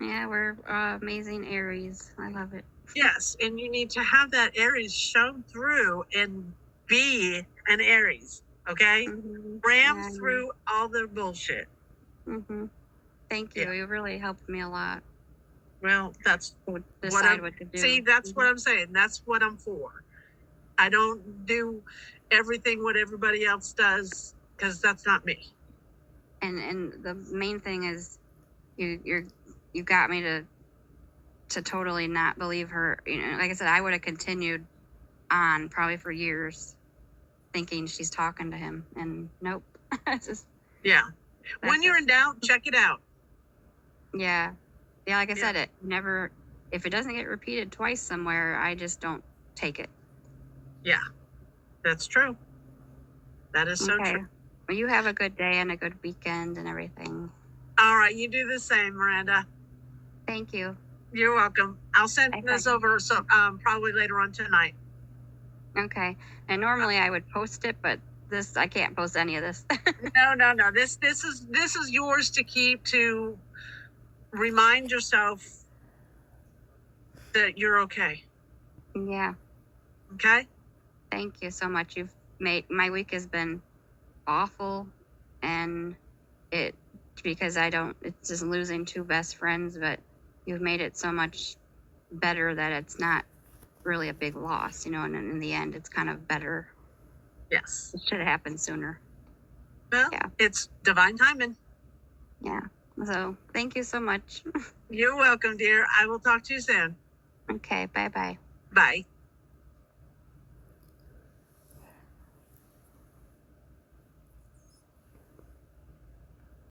Yeah, we're amazing Aries. I love it. Yes, and you need to have that Aries show through and be an Aries. Okay. Ram through all the bullshit. Thank you. You really helped me a lot. Well, that's what to do. See, that's what I'm saying. That's what I'm for. I don't do everything what everybody else does, because that's not me. And the main thing is you got me to to totally not believe her. You know, like I said, I would have continued on probably for years thinking she's talking to him, and nope. It's just, Yeah. When that's you're it. in doubt, check it out. Yeah. Yeah, like I Yeah. said, it never, if it doesn't get repeated twice somewhere, I just don't take it. Yeah, that's true. That is so Okay. true. Well, you have a good day and a good weekend and everything. All right, you do the same, Miranda. Thank you. You're welcome. I'll send I this thought- over probably later on tonight. Okay. And normally I would post it, but this, I can't post any of this. No. This is yours to keep, to remind yourself that you're okay. Yeah. Okay? Thank you so much. You've made, my week has been awful, and because it's just losing two best friends, but you've made it so much better that it's not really a big loss, you know, and in the end, it's kind of better. Yes. It should have happened sooner. Well, Yeah. it's divine timing. Yeah. So thank you so much. You're welcome, dear. I will talk to you soon. Okay. Bye-bye. Bye.